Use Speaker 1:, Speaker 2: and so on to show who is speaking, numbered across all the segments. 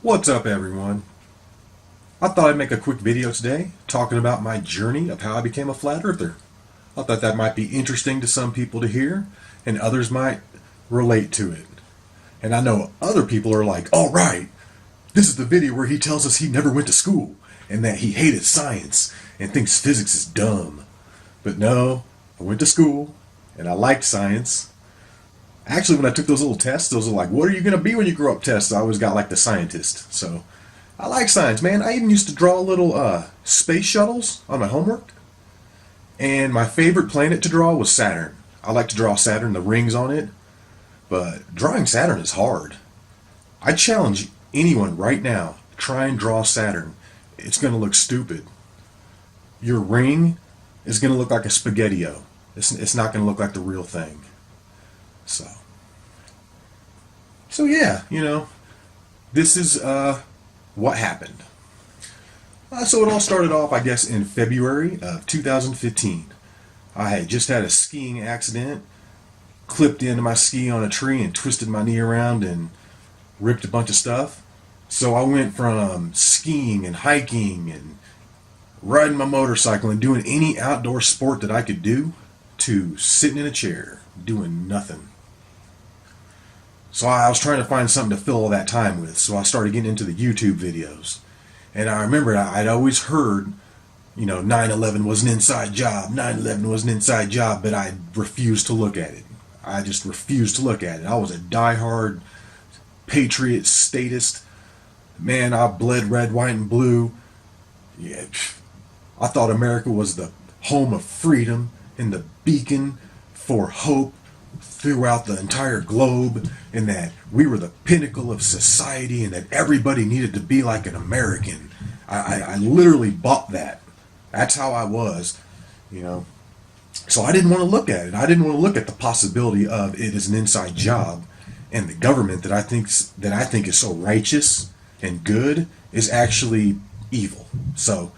Speaker 1: What's up, everyone? I thought I'd make a quick video today talking about my journey of how I became a flat earther. I thought that might be interesting to some people to hear, and others might relate to it. And I know other people are like, all right, this is the video where he tells us he never went to school and that he hated science and thinks physics is dumb. But no, I went to school and I liked science. Actually, when I took those little tests, those are like, what are you going to be when you grow up tests, I always got like the scientist. So I like science, man. I even used to draw little space shuttles on my homework. And my favorite planet to draw was Saturn. I like to draw Saturn, the rings on it. But drawing Saturn is hard. I challenge anyone right now, try and draw Saturn. It's going to look stupid. Your ring is going to look like a spaghetti-o. It's not going to look like the real thing. So, so yeah, this is what happened. So it all started off, I guess, in February of 2015. I had just had a skiing accident, clipped into my ski on a tree and twisted my knee around and ripped a bunch of stuff. So I went from skiing and hiking and riding my motorcycle and doing any outdoor sport that I could do to sitting in a chair doing nothing. So I was trying to find something to fill all that time with. So I started getting into the YouTube videos. And I remember I'd always heard, 9/11 was an inside job, 9/11 was an inside job, but I refused to look at it. I just refused to look at it. I was a diehard patriot, statist. Man, I bled red, white, and blue. Yeah, I thought America was the home of freedom and the beacon for hope throughout the entire globe, and that we were the pinnacle of society and that everybody needed to be like an American. I literally bought that. That's how I was. So I didn't want to look at it. I didn't want to look at the possibility of it as an inside job, and the government that I think is so righteous and good is actually evil. So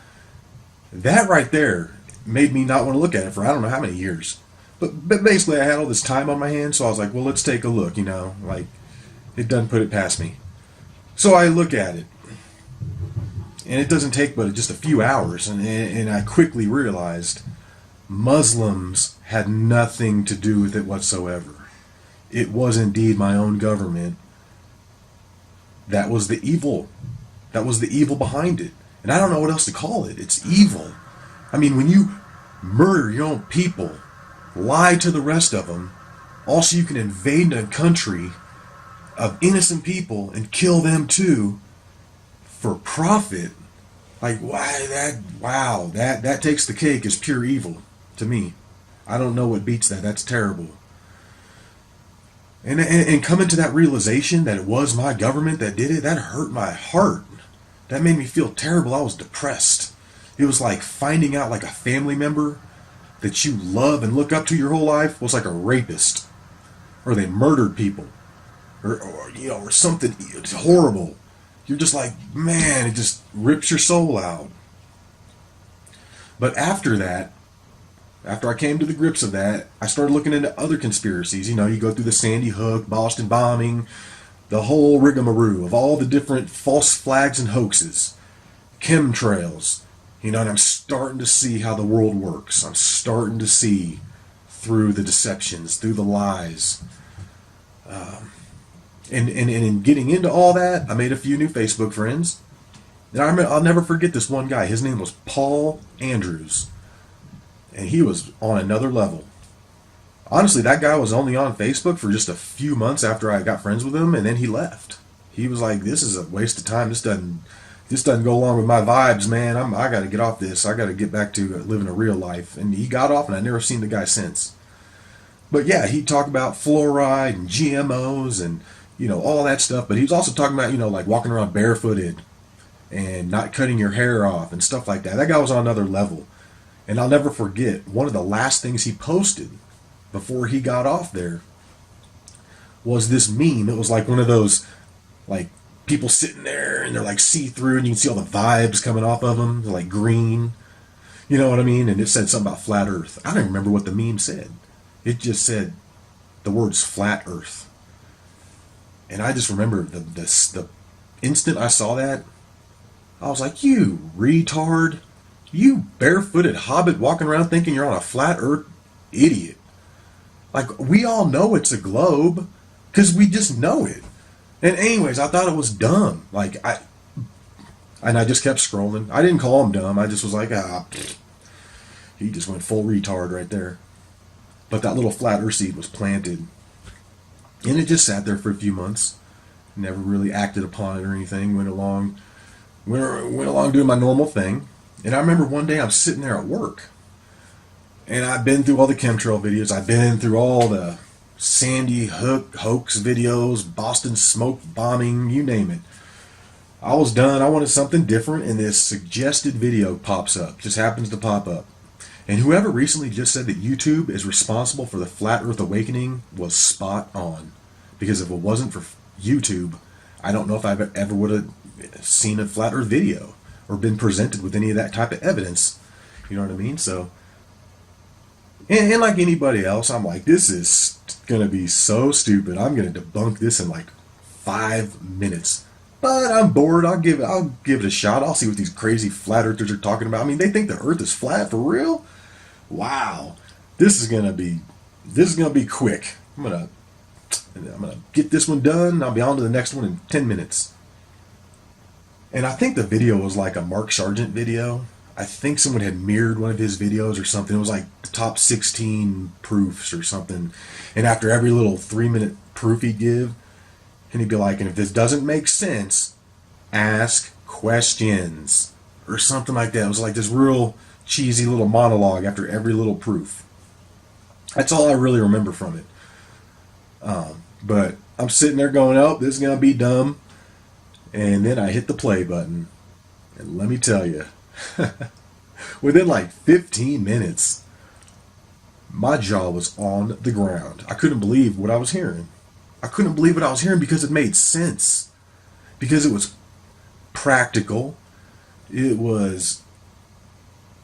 Speaker 1: that right there made me not want to look at it for I don't know how many years. But basically, I had all this time on my hands, so I was like, well, let's take a look, like, it doesn't put it past me. So I look at it, and it doesn't take but just a few hours, and I quickly realized Muslims had nothing to do with it whatsoever. It was indeed my own government that was the evil. That was the evil behind it. And I don't know what else to call it. It's evil. I mean, when you murder your own people, lie to the rest of them, also you can invade a country of innocent people and kill them too for profit. Like, that takes the cake as pure evil to me. I don't know what beats that. That's terrible. And coming to that realization that it was my government that did it, that hurt my heart. That made me feel terrible. I was depressed. It was like finding out like a family member that you love and look up to your whole life was like a rapist, or they murdered people, or something horrible. You're just like, man, it just rips your soul out. But after that, after I came to the grips of that, I started looking into other conspiracies. You go through the Sandy Hook, Boston bombing, the whole rigmarole of all the different false flags and hoaxes, chemtrails. And I'm starting to see how the world works. I'm starting to see through the deceptions, through the lies. And in getting into all that, I made a few new Facebook friends. And I'll never forget this one guy. His name was Paul Andrews. And he was on another level. Honestly, that guy was only on Facebook for just a few months after I got friends with him, and then he left. He was like, this is a waste of time. This doesn't go along with my vibes, man. I got to get off this. I got to get back to living a real life. And he got off, and I've never seen the guy since. But yeah, he'd talk about fluoride and GMOs and, all that stuff. But he was also talking about, like walking around barefooted and not cutting your hair off and stuff like that. That guy was on another level. And I'll never forget, one of the last things he posted before he got off there was this meme. It was like one of those, like, people sitting there and they're like see-through and you can see all the vibes coming off of them. They're like green. You know what I mean? And it said something about flat earth. I don't even remember what the meme said. It just said the words flat earth. And I just remember the instant I saw that, I was like, you retard. You barefooted hobbit walking around thinking you're on a flat earth idiot. Like, we all know it's a globe because we just know it. And anyways, I thought it was dumb. And I just kept scrolling. I didn't call him dumb. I just was like, he just went full retard right there. But that little flat earth seed was planted. And it just sat there for a few months. Never really acted upon it or anything. Went along doing my normal thing. And I remember one day I'm sitting there at work. And I've been through all the chemtrail videos. I've been through all the Sandy Hook hoax videos, Boston smoke bombing, you name it. I was done. I wanted something different, and this suggested video pops up. Just happens to pop up. And whoever recently just said that YouTube is responsible for the flat earth awakening was spot on. Because if it wasn't for YouTube, I don't know if I ever would have seen a flat earth video or been presented with any of that type of evidence. You know what I mean? So, and like anybody else, I'm like, this is going to be so stupid. I'm going to debunk this in like 5 minutes. But I'm bored. I'll give it a shot. I'll see what these crazy flat earthers are talking about. I mean, they think the earth is flat for real? Wow. This is going to be quick. I'm going to get this one done, and I'll be on to the next one in 10 minutes. And I think the video was like a Mark Sargent video. I think someone had mirrored one of his videos or something. It was like the top 16 proofs or something. And after every little 3-minute proof he'd give, and he'd be like, and if this doesn't make sense, ask questions. Or something like that. It was like this real cheesy little monologue after every little proof. That's all I really remember from it. But I'm sitting there going, oh, this is going to be dumb. And then I hit the play button. And let me tell you, within like 15 minutes, my jaw was on the ground. I couldn't believe what I was hearing. I couldn't believe what I was hearing because it made sense. Because it was practical. It was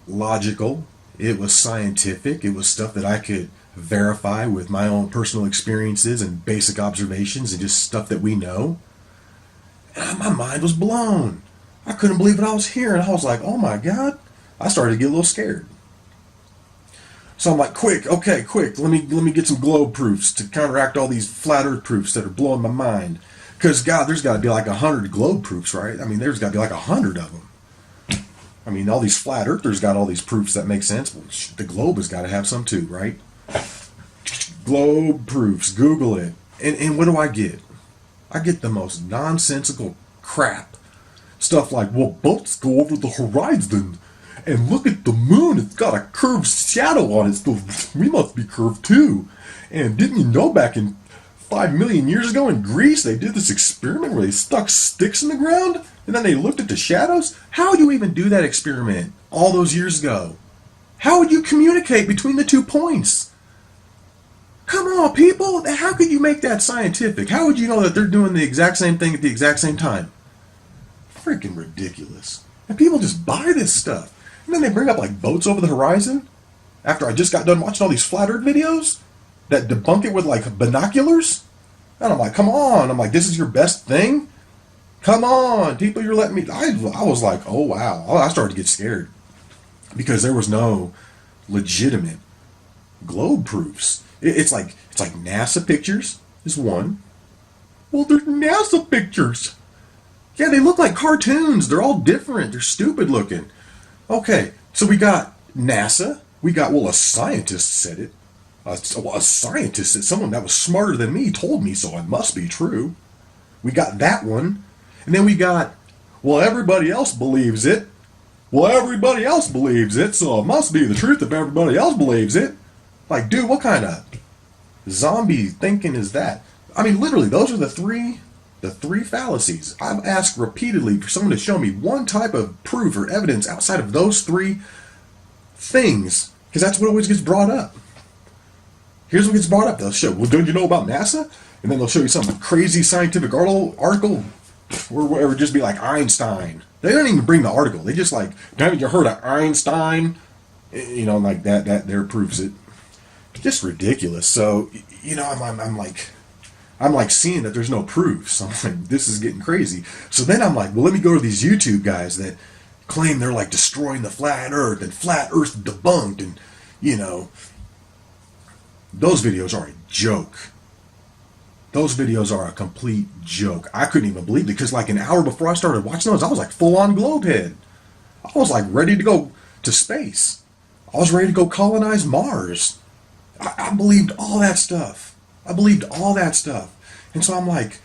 Speaker 1: logical. It was scientific. It was stuff that I could verify with my own personal experiences and basic observations and just stuff that we know. And my mind was blown. I couldn't believe what I was hearing. I was like, oh my God. I started to get a little scared. So I'm like, quick, let me get some globe proofs to counteract all these flat earth proofs that are blowing my mind. Because, God, there's got to be like 100 globe proofs, right? I mean, there's got to be like 100 of them. I mean, all these flat earthers got all these proofs that make sense. Well, the globe has got to have some too, right? Globe proofs, Google it. And what do I get? I get the most nonsensical crap. Stuff like, well, boats go over the horizon. And look at the moon, it's got a curved shadow on it, so we must be curved too. And didn't you know back in 5 million years ago in Greece, they did this experiment where they stuck sticks in the ground, and then they looked at the shadows? How would you even do that experiment all those years ago? How would you communicate between the 2 points? Come on, people, how could you make that scientific? How would you know that they're doing the exact same thing at the exact same time? Freaking ridiculous. And people just buy this stuff. And then they bring up like boats over the horizon after I just got done watching all these flat earth videos that debunk it with like binoculars. And I'm like, come on. I'm like, this is your best thing? Come on, people, you're letting me. I was like, oh wow. I started to get scared because there was no legitimate globe proofs. It's like NASA pictures is one. Well, there's NASA pictures. Yeah, they look like cartoons. They're all different. They're stupid looking. Okay, so we got NASA. We got, well, a scientist said it. A scientist said, someone that was smarter than me told me, so it must be true. We got that one. And then we got, well, everybody else believes it. Well, everybody else believes it, so it must be the truth if everybody else believes it. Like, dude, what kind of zombie thinking is that? I mean, literally, those are the three fallacies. I've asked repeatedly for someone to show me one type of proof or evidence outside of those 3 things, because that's what always gets brought up. Here's what gets brought up. They'll show, well, don't you know about NASA? And then they'll show you some crazy scientific article where it would just be like Einstein. They don't even bring the article. They just like, haven't you heard of Einstein? You know, like that there proves it. Just ridiculous. So, you know, I'm like, I'm like seeing that there's no proof. So I'm like, this is getting crazy. So then I'm like, well, let me go to these YouTube guys that claim they're like destroying the flat earth and flat earth debunked. And, you know, those videos are a joke. Those videos are a complete joke. I couldn't even believe it because like an hour before I started watching those, I was like full on globe head. I was like ready to go to space. I was ready to go colonize Mars. I believed all that stuff. I believed all that stuff. And so I'm like,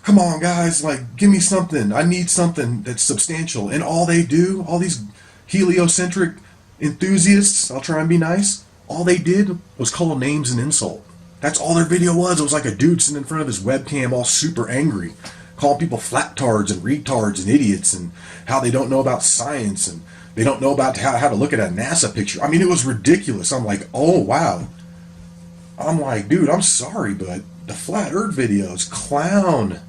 Speaker 1: come on guys, like give me something. I need something that's substantial. And all they do, all these heliocentric enthusiasts, I'll try and be nice, all they did was call names and insult. That's all their video was. It was like a dude sitting in front of his webcam all super angry, calling people flattards and retards and idiots and how they don't know about science and they don't know about how to look at a NASA picture. I mean, it was ridiculous. I'm like, oh, wow. I'm like, dude, I'm sorry, but the flat earth videos clown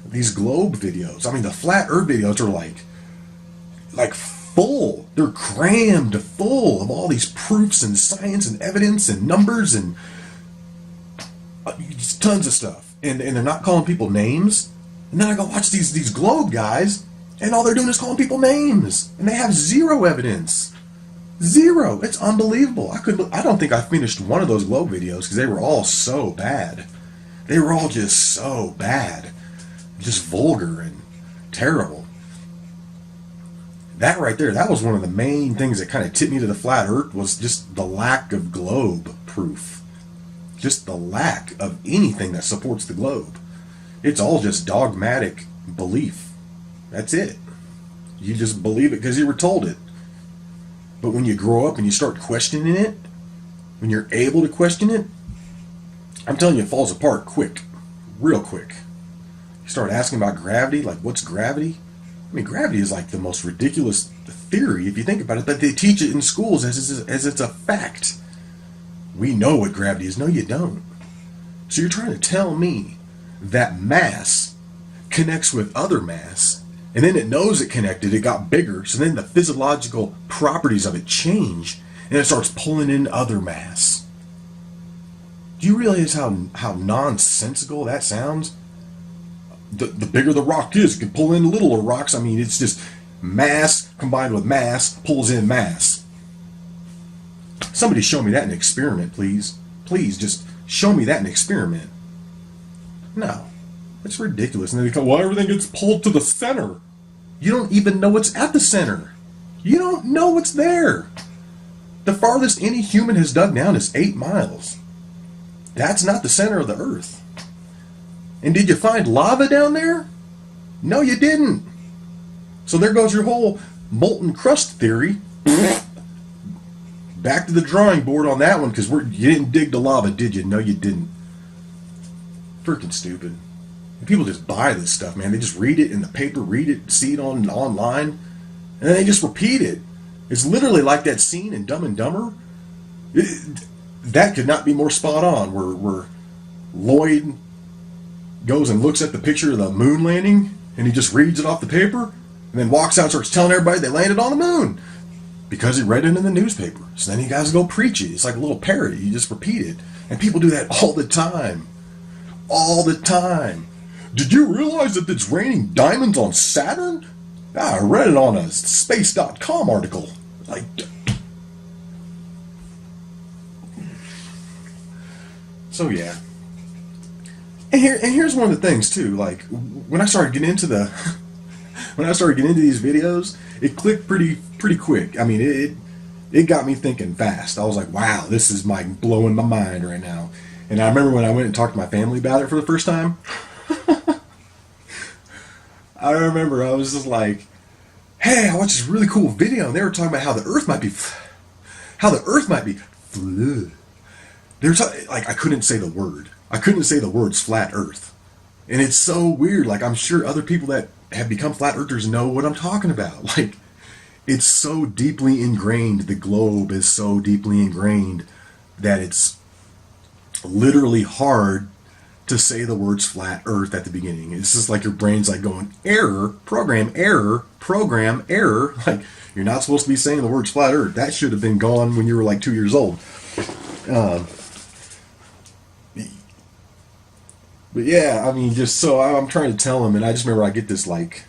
Speaker 1: these globe videos. I mean, the flat earth videos are like full. They're crammed full of all these proofs and science and evidence and numbers and tons of stuff. And they're not calling people names. And then I go watch these globe guys, and all they're doing is calling people names. And they have zero evidence. Zero. It's unbelievable. I don't think I finished one of those globe videos because they were all so bad. They were all just so bad. Just vulgar and terrible. That right there, that was one of the main things that kind of tipped me to the flat earth, was just the lack of globe proof. Just the lack of anything that supports the globe. It's all just dogmatic belief. That's it. You just believe it because you were told it. But when you grow up and you start questioning it, when you're able to question it, I'm telling you, it falls apart quick. Real quick. You start asking about gravity, like what's gravity? I mean, gravity is like the most ridiculous theory if you think about it, but they teach it in schools as it's a fact. We know what gravity is. No, you don't. So you're trying to tell me that mass connects with other mass, and then it knows it connected, it got bigger, so then the physiological properties of it change, and it starts pulling in other mass. Do you realize how nonsensical that sounds? The bigger the rock is, it can pull in littler rocks. I mean, it's just mass combined with mass pulls in mass. Somebody show me that in an experiment, please. Please, just show me that in an experiment. No. It's ridiculous. And then they go, well, everything gets pulled to the center. You don't even know what's at the center. You don't know what's there. The farthest any human has dug down is 8 miles. That's not the center of the earth. And did you find lava down there? No, you didn't. So there goes your whole molten crust theory. Back to the drawing board on that one, because you didn't dig the lava, did you? No, you didn't. Freaking stupid. And people just buy this stuff, man. They just read it in the paper, read it, see it online, and then they just repeat it. It's literally like that scene in Dumb and Dumber. That could not be more spot on, where Lloyd goes and looks at the picture of the moon landing, and he just reads it off the paper, and then walks out and starts telling everybody they landed on the moon. Because he read it in the newspaper. So then you guys go preach it. It's like a little parody. You just repeat it. And people do that all the time. All the time. Did you realize that it's raining diamonds on Saturn? I read it on a space.com article. Like, so yeah. And here's one of the things too. Like when I started getting into these videos, it clicked pretty quick. I mean, it got me thinking fast. I was like, wow, this is blowing my mind right now. And I remember when I went and talked to my family about it for the first time. I remember I was just like, hey, I watched this really cool video, and they were talking about how the Earth might be flat. They were talking, like, I couldn't say the word. I couldn't say the words flat Earth. And it's so weird. Like, I'm sure other people that have become flat earthers know what I'm talking about. Like, it's so deeply ingrained. The globe is so deeply ingrained that it's literally hard to say the words flat earth at the beginning. It's just like your brain's like going, error, program, error, program, error. Like, you're not supposed to be saying the words flat earth. That should have been gone when you were like 2 years old. But yeah, I mean, just so I'm trying to tell him, and I just remember I get this like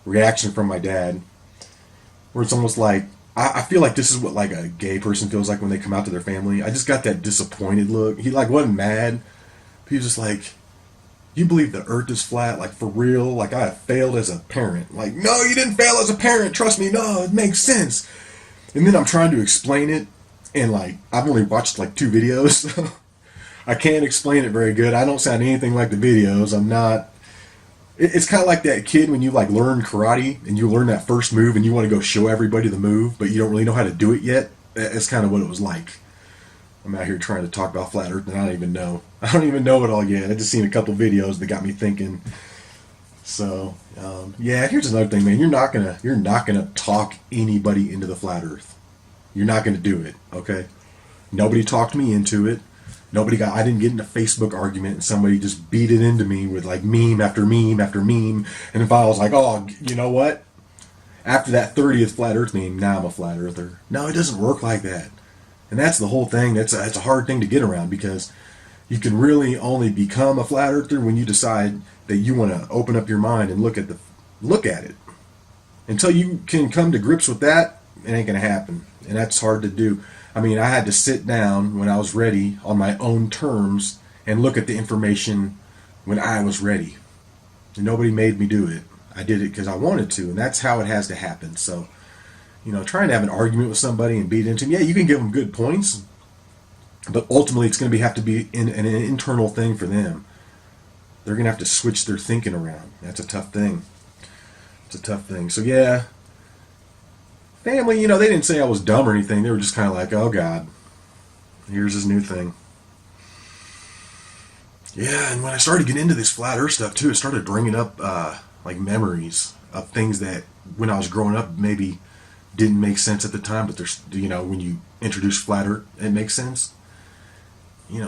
Speaker 1: reaction from my dad, where it's almost like I feel like this is what like a gay person feels like when they come out to their family. I just got that disappointed look. He like wasn't mad. He was just like, "You believe the Earth is flat? Like for real? Like I have failed as a parent? Like no, you didn't fail as a parent. Trust me, no, it makes sense." And then I'm trying to explain it, and like I've only watched like 2 videos. I can't explain it very good. I don't sound anything like the videos. I'm not. It's kind of like that kid when you like learn karate and you learn that first move and you want to go show everybody the move, but you don't really know how to do it yet. It's kind of what it was like. I'm out here trying to talk about flat Earth and I don't even know. I don't even know it all yet. I just seen a couple videos that got me thinking. So yeah, here's another thing, man. You're not gonna talk anybody into the flat Earth. You're not gonna do it. Okay. Nobody talked me into it. I didn't get in a Facebook argument and somebody just beat it into me with like meme after meme after meme. And if I was like, oh, you know what? After that 30th flat earth meme, now I'm a flat earther. No, it doesn't work like that. And that's the whole thing. That's a hard thing to get around because you can really only become a flat earther when you decide that you want to open up your mind and look at it. Until you can come to grips with that, it ain't gonna happen. And that's hard to do. I mean, I had to sit down when I was ready on my own terms and look at the information when I was ready. And nobody made me do it. I did it because I wanted to, and that's how it has to happen. So, trying to have an argument with somebody and beat into them, yeah, you can give them good points, but ultimately it's going to have to be an internal thing for them. They're going to have to switch their thinking around. That's a tough thing. It's a tough thing. So, yeah. Family, they didn't say I was dumb or anything. They were just kind of like, oh, God, here's his new thing. Yeah, and when I started getting into this flat earth stuff, too, it started bringing up, like, memories of things that, when I was growing up, maybe didn't make sense at the time, but there's, when you introduce flat earth, it makes sense.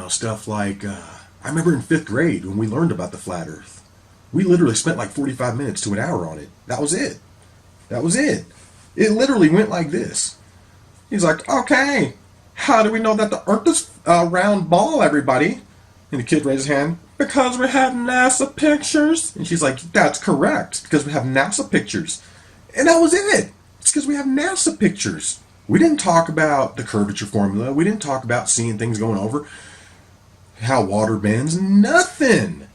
Speaker 1: Stuff like, I remember in 5th grade when we learned about the flat earth, we literally spent like 45 minutes to an hour on it. That was it. It literally went like this. He's like, okay, how do we know that the Earth is a round ball, everybody? And the kid raised his hand, because we have NASA pictures. And she's like, that's correct, because we have NASA pictures. And that was it. It's because we have NASA pictures. We didn't talk about the curvature formula. We didn't talk about seeing things going over, how water bends, nothing.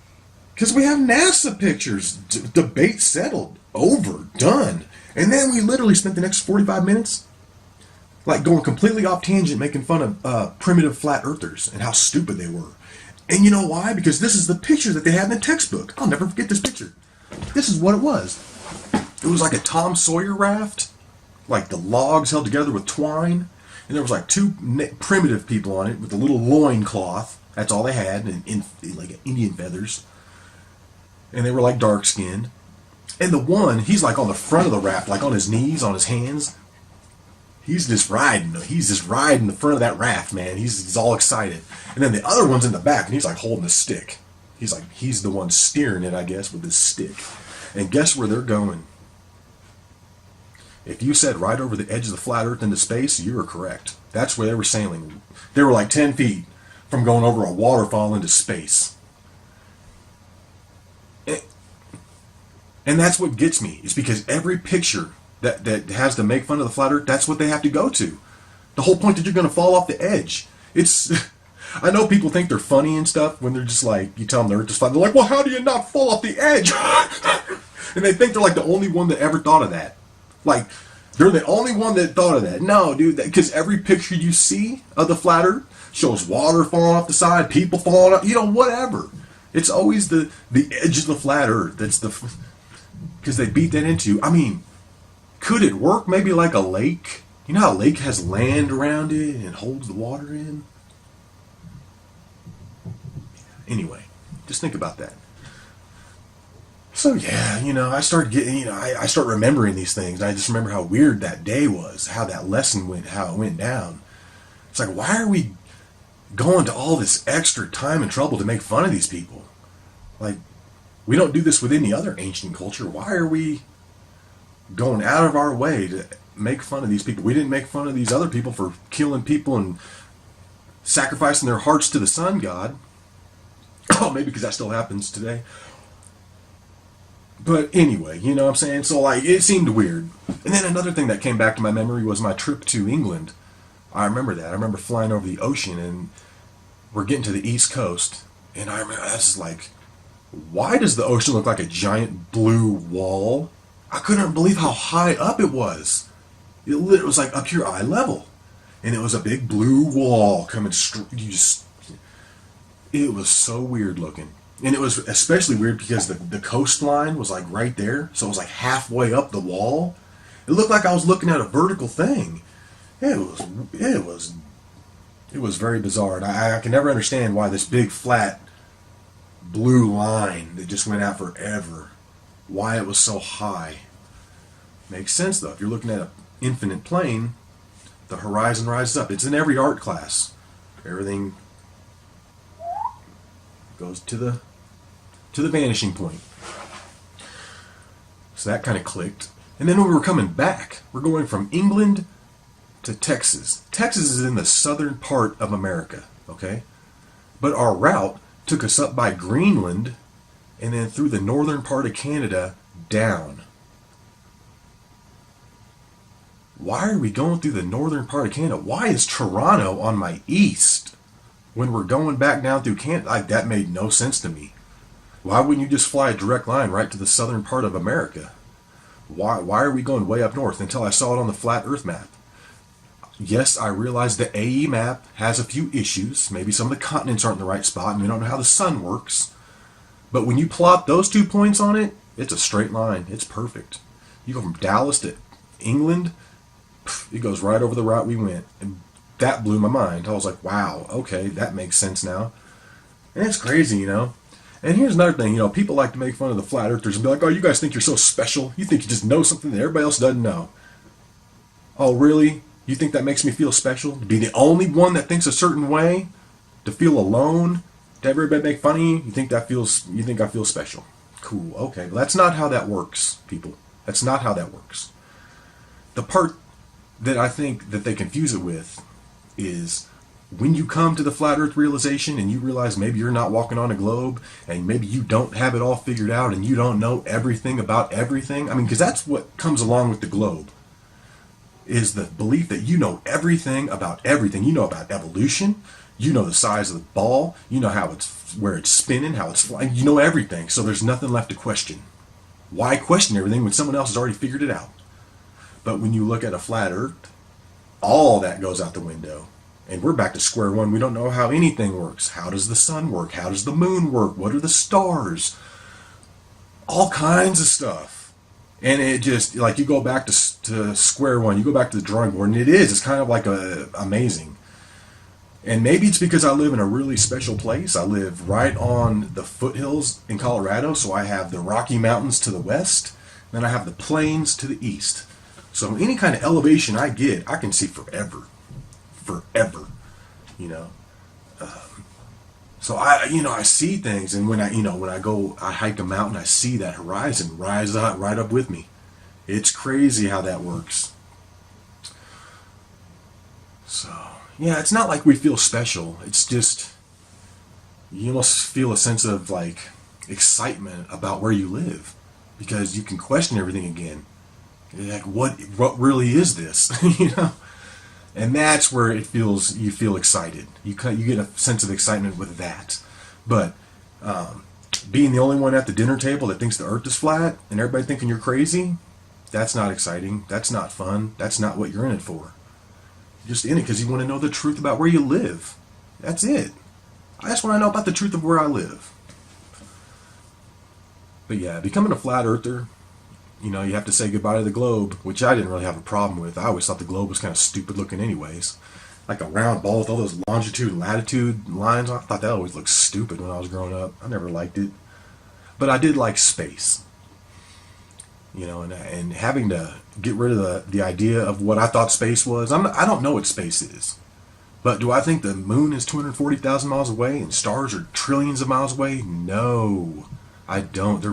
Speaker 1: Because we have NASA pictures. Debate settled. Over. Done. And then we literally spent the next 45 minutes like going completely off tangent making fun of primitive flat earthers and how stupid they were. And you know why? Because this is the picture that they had in the textbook. I'll never forget this picture. This is what it was. It was like a Tom Sawyer raft, like the logs held together with twine. And there was like 2 primitive people on it with a little loin cloth. That's all they had, and like Indian feathers. And they were like dark skinned. And the one, he's like on the front of the raft, like on his knees, on his hands. He's just riding the front of that raft, man. He's all excited. And then the other one's in the back, and he's like holding a stick. He's the one steering it, I guess, with his stick. And guess where they're going? If you said right over the edge of the flat earth into space, you were correct. That's where they were sailing. They were like 10 feet from going over a waterfall into space. And that's what gets me. It's because every picture that has to make fun of the flat earth, that's what they have to go to. The whole point that you're going to fall off the edge. I know people think they're funny and stuff when they're just like, you tell them the earth is flat. They're like, well, how do you not fall off the edge? And they think they're like the only one that ever thought of that. Like, they're the only one that thought of that. No, dude, because every picture you see of the flat earth shows water falling off the side, people falling off, whatever. It's always the edge of the flat earth. That's because they beat that into you. I mean, could it work maybe like a lake? You know how a lake has land around it and holds the water in? Anyway, just think about that. So yeah, I start getting, I start remembering these things. I just remember how weird that day was, how that lesson went, how it went down. It's like, why are we going to all this extra time and trouble to make fun of these people? Like, we don't do this with any other ancient culture. Why are we going out of our way to make fun of these people? We didn't make fun of these other people for killing people and sacrificing their hearts to the sun god. Oh, maybe because that still happens today. But anyway, you know what I'm saying? So, like, it seemed weird. And then another thing that came back to my memory was my trip to England. I remember that. I remember flying over the ocean, and we're getting to the East Coast. And I remember, I was like, why does the ocean look like a giant blue wall? I couldn't believe how high up it was. It was like up to your eye level. And it was a big blue wall coming straight. It was so weird looking. And it was especially weird because the coastline was like right there. So it was like halfway up the wall. It looked like I was looking at a vertical thing. It was very bizarre. And I can never understand why this big flat blue line that just went out forever, why it was so high. Makes sense though. If you're looking at an infinite plane, the horizon rises up. It's in every art class. Everything goes to the vanishing point. So that kind of clicked. And then when we were coming back, we're going from England to Texas. Texas is in the southern part of America, okay? But our route took us up by Greenland and then through the northern part of Canada down. Why are we going through the northern part of Canada? Why is Toronto on my east when we're going back down through Canada? Like, that made no sense to me. Why wouldn't you just fly a direct line right to the southern part of America? Why are we going way up north? Until I saw it on the flat earth map. Yes, I realize the AE map has a few issues. Maybe some of the continents aren't in the right spot and we don't know how the sun works. But when you plot those 2 points on it, it's a straight line. It's perfect. You go from Dallas to England, it goes right over the route we went. And that blew my mind. I was like, wow, okay, that makes sense now. And it's crazy, you know. And here's another thing, you know, people like to make fun of the flat earthers and be like, oh, you guys think you're so special. You think you just know something that everybody else doesn't know. Oh, really? You think that makes me feel special? To be the only one that thinks a certain way? To feel alone? To everybody make fun of you? You think I feel special? Cool, okay. But that's not how that works, people. That's not how that works. The part that I think that they confuse it with is when you come to the flat earth realization and you realize maybe you're not walking on a globe and maybe you don't have it all figured out and you don't know everything about everything. I mean, because that's what comes along with the globe, is the belief that you know everything about everything. You know about evolution, you know the size of the ball, you know where it's spinning, how it's flying, you know everything. So there's nothing left to question. Why question everything when someone else has already figured it out? But when you look at a flat earth, all that goes out the window. And we're back to square one. We don't know how anything works. How does the sun work? How does the moon work? What are the stars? All kinds of stuff. And it just, like, you go back to square one. You go back to the drawing board. And it's kind of like amazing. And maybe it's because I live in a really special place. I live right on the foothills in Colorado. So I have the Rocky Mountains to the west. Then I have the plains to the east. So any kind of elevation I get, I can see forever. Forever, you know. So I see things, and when I hike a mountain, I see that horizon rise up right up with me. It's crazy how that works. So yeah, it's not like we feel special. It's just you almost feel a sense of like excitement about where you live because you can question everything again. You're like, what really is this? You know. And that's where you feel excited. You get a sense of excitement with that. But being the only one at the dinner table that thinks the earth is flat and everybody thinking you're crazy, that's not exciting. That's not fun. That's not what you're in it for. You're just in it because you want to know the truth about where you live. That's it. I just want to know about the truth of where I live. But yeah, becoming a flat earther, you know, you have to say goodbye to the globe, which I didn't really have a problem with. I always thought the globe was kind of stupid looking anyways. Like a round ball with all those longitude and latitude lines. I thought that always looked stupid when I was growing up. I never liked it. But I did like space. You know, and having to get rid of the idea of what I thought space was. I don't know what space is. But do I think the moon is 240,000 miles away and stars are trillions of miles away? No, I don't.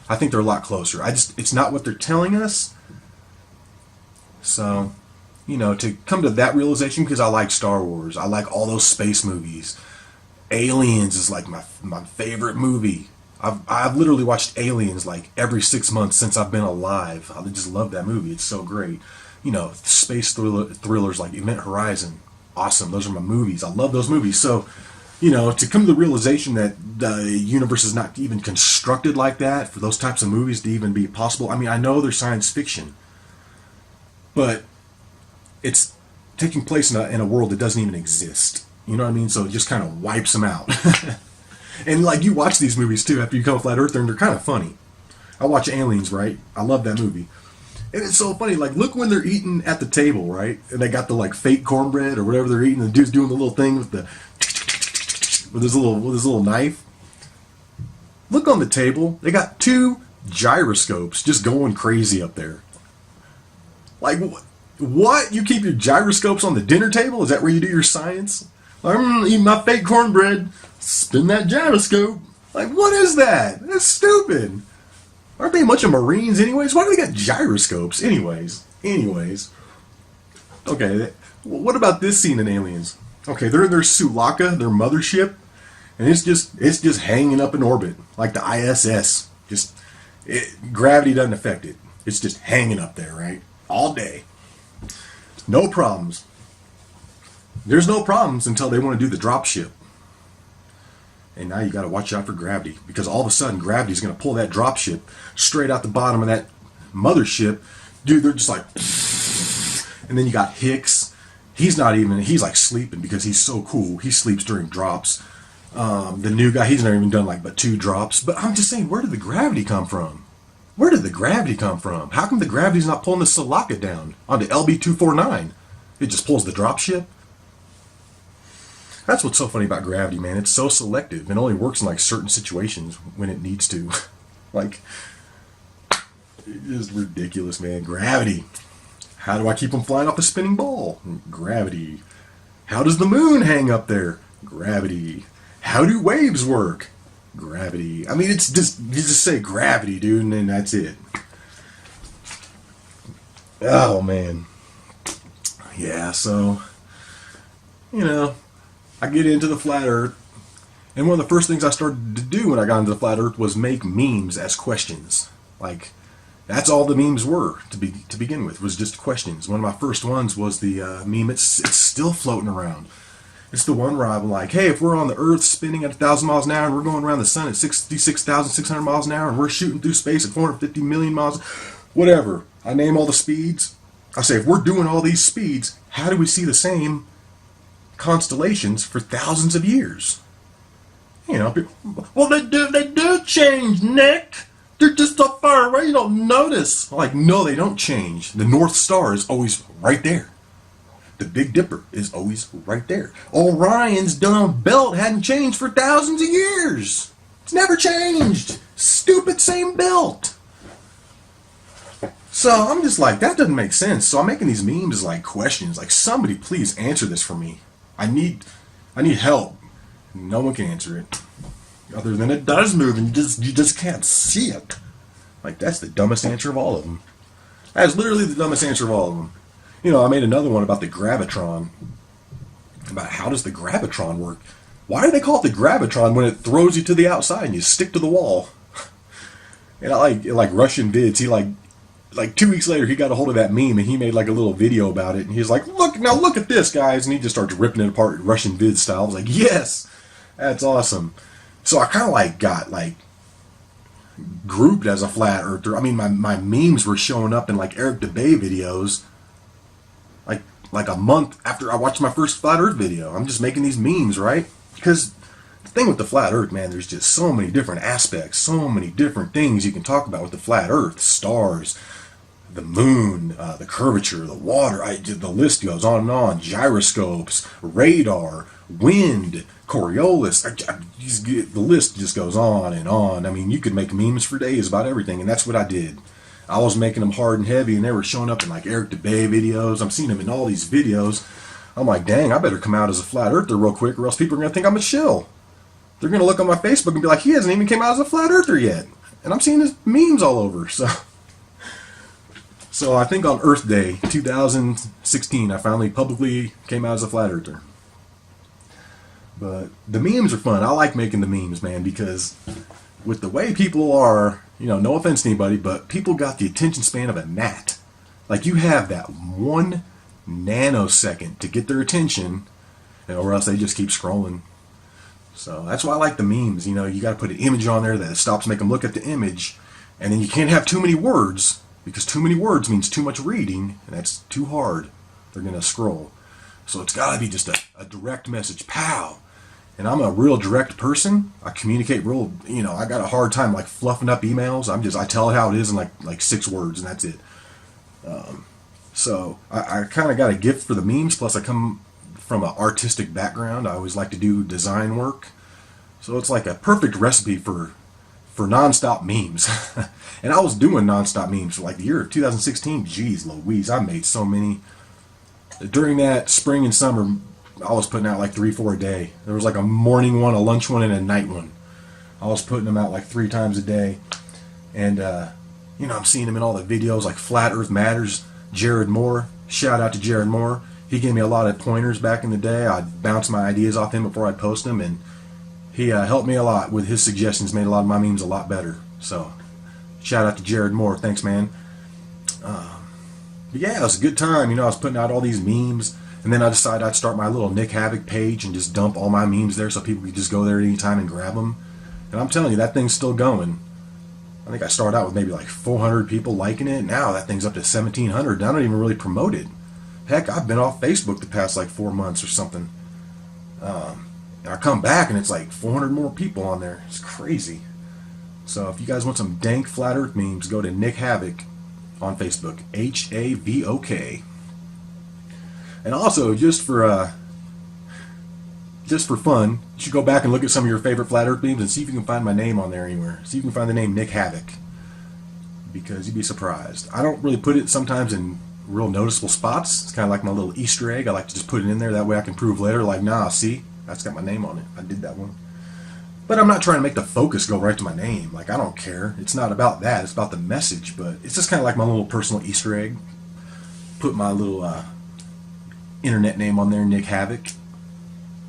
Speaker 1: I think they're a lot closer. It's not what they're telling us. So, you know, to come to that realization, because I like Star Wars, I like all those space movies, Aliens is like my favorite movie. I've literally watched Aliens like every 6 months since I've been alive. I just love that movie. It's so great. You know, space thrillers like Event Horizon, awesome. Those are my movies. I love those movies. So, you know, to come to the realization that the universe is not even constructed like that for those types of movies to even be possible. I mean, I know they're science fiction, but it's taking place in a world that doesn't even exist. You know what I mean? So it just kind of wipes them out. And like you watch these movies too after you become a flat earther, and they're kind of funny. I watch Aliens, right? I love that movie. And it's so funny. Like, look when they're eating at the table, right? And they got the like fake cornbread or whatever they're eating. The dude's doing the little thing with his little knife. Look on the table. They got 2 gyroscopes just going crazy up there. Like, what? You keep your gyroscopes on the dinner table? Is that where you do your science? I'm eating my fake cornbread. Spin that gyroscope. Like, what is that? That's stupid. Aren't they a bunch of Marines anyways? Why do they got gyroscopes? Anyways. Okay, what about this scene in Aliens? Okay, they're in their Sulaka, their mothership, and it's just hanging up in orbit, like the ISS. Gravity doesn't affect it. It's just hanging up there, right? All day. No problems. There's no problems until they want to do the drop ship. And now you got to watch out for gravity, because all of a sudden gravity is going to pull that drop ship straight out the bottom of that mothership. Dude, they're just like, and then you got Hicks. He's like sleeping because he's so cool. He sleeps during drops. The new guy, he's never even done like but 2 drops. But I'm just saying, where did the gravity come from? Where did the gravity come from? How come the gravity's not pulling the Sulaka down onto LB-249? It just pulls the drop ship? That's what's so funny about gravity, man. It's so selective. It only works in like certain situations when it needs to. Like, it is ridiculous, man. Gravity. How do I keep them flying off a spinning ball? Gravity. How does the moon hang up there? Gravity. How do waves work? Gravity. I mean, it's just, you just say gravity, dude, and then that's it. Oh, man. Yeah, so, you know, I get into the flat earth, and one of the first things I started to do when I got into the flat earth was make memes as questions. Like, that's all the memes were to begin with, was just questions. One of my first ones was the meme, it's still floating around. It's the one where I'm like, hey, if we're on the earth spinning at 1,000 miles an hour and we're going around the sun at 66,600 miles an hour and we're shooting through space at 450 million miles, whatever. I name all the speeds. I say, if we're doing all these speeds, how do we see the same constellations for thousands of years? You know, people, well, they do change, Nick. They're just so far away you don't notice. I'm like, no, they don't change. The North Star is always right there. The Big Dipper is always right there. Orion's dumb belt hadn't changed for thousands of years. It's never changed. Stupid same belt. So I'm just like, that doesn't make sense. So I'm making these memes like questions. Like, somebody please answer this for me. I need help. No one can answer it. Other than it does move and you just can't see it. Like, that's the dumbest answer of all of them. That's literally the dumbest answer of all of them. You know, I made another one about the gravitron. About how does the gravitron work? Why do they call it the gravitron when it throws you to the outside and you stick to the wall? And I like Russian vids. He like 2 weeks later, he got a hold of that meme and he made like a little video about it. And he's like, look at this, guys. And he just starts ripping it apart in Russian vid style. I was like, yes, that's awesome. So I kind of like got like grouped as a flat earther. I mean, my memes were showing up in like Eric DeBay videos like a month after I watched my first flat earth video. I'm just making these memes, right? Because the thing with the flat earth, man, there's just so many different aspects, so many different things you can talk about with the flat earth. Stars, the moon, the curvature, the water, the list goes on and on. Gyroscopes, radar, wind, Coriolis. The list just goes on and on. I mean, you could make memes for days about everything, and that's what I did. I was making them hard and heavy, and they were showing up in like Eric DeBay videos. I'm seeing them in all these videos. I'm like, dang, I better come out as a flat earther real quick, or else people are going to think I'm a shill. They're going to look on my Facebook and be like, he hasn't even came out as a flat earther yet. And I'm seeing his memes all over. So I think on Earth Day 2016, I finally publicly came out as a flat earther. But the memes are fun. I like making the memes, man, because with the way people are, no offense to anybody, but people got the attention span of a gnat. Like, you have that 1 nanosecond to get their attention, or else they just keep scrolling. So that's why I like the memes. You got to put an image on there that stops, make them look at the image, and then you can't have too many words, because too many words means too much reading, and that's too hard. They're going to scroll. So it's got to be just a direct message. Pow! And I'm a real direct person. I communicate real, I got a hard time like fluffing up emails. I tell it how it is in like 6 words, and that's it. So I kind of got a gift for the memes, plus I come from an artistic background. I always like to do design work. So it's like a perfect recipe for nonstop memes. And I was doing nonstop memes for like the year of 2016. Jeez Louise, I made so many. During that spring and summer, I was putting out like 3-4 a day. There was like a morning one, a lunch one, and a night one. I was putting them out like 3 times a day. And, I'm seeing them in all the videos like Flat Earth Matters, Jared Moore. Shout out to Jared Moore. He gave me a lot of pointers back in the day. I'd bounce my ideas off him before I'd post them, and he helped me a lot with his suggestions, made a lot of my memes a lot better. So, shout out to Jared Moore. Thanks, man. But yeah, it was a good time. I was putting out all these memes, and then I decided I'd start my little Nick Havok page and just dump all my memes there so people could just go there at any time and grab them. And I'm telling you, that thing's still going. I think I started out with maybe like 400 people liking it. Now that thing's up to 1,700. I don't even really promote it. Heck, I've been off Facebook the past like 4 months or something. And I come back and it's like 400 more people on there. It's crazy. So if you guys want some dank flat earth memes, go to Nick Havok on Facebook. Havok. And also, just for fun, you should go back and look at some of your favorite flat earth memes and see if you can find my name on there anywhere. See if you can find the name Nick Havok, because you'd be surprised. I don't really put it sometimes in real noticeable spots. It's kind of like my little Easter egg. I like to just put it in there. That way I can prove later, like, nah, see, that's got my name on it. I did that one. But I'm not trying to make the focus go right to my name. Like, I don't care. It's not about that. It's about the message. But it's just kind of like my little personal Easter egg. Put my little internet name on there, Nick Havok.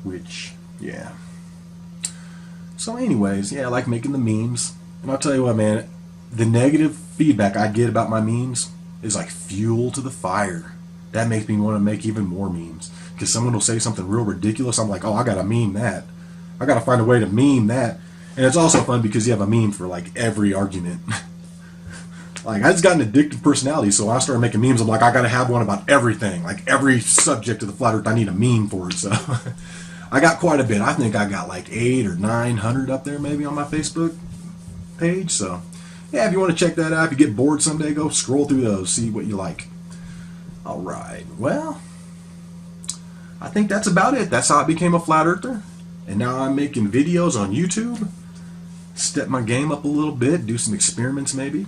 Speaker 1: Which, yeah. So anyways, yeah, I like making the memes. And I'll tell you what, man. The negative feedback I get about my memes is like fuel to the fire. That makes me want to make even more memes. Because someone will say something real ridiculous. I'm like, oh, I got to meme that. I got to find a way to meme that. And it's also fun because you have a meme for like every argument. Like, I just got an addictive personality, so when I started making memes, I'm like, I got to have one about everything. Like, every subject of the flat earth, I need a meme for it. So I got quite a bit. I think I got like 800 or 900 up there maybe on my Facebook page. So yeah, if you want to check that out, if you get bored someday, go scroll through those, see what you like. All right. Well, I think that's about it. That's how I became a flat earther. And now I'm making videos on YouTube. Step my game up a little bit, do some experiments maybe.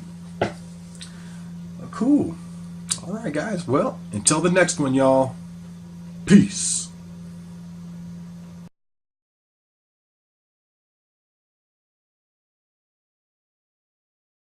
Speaker 1: Cool. All right, guys. Well, until the next one, y'all. Peace.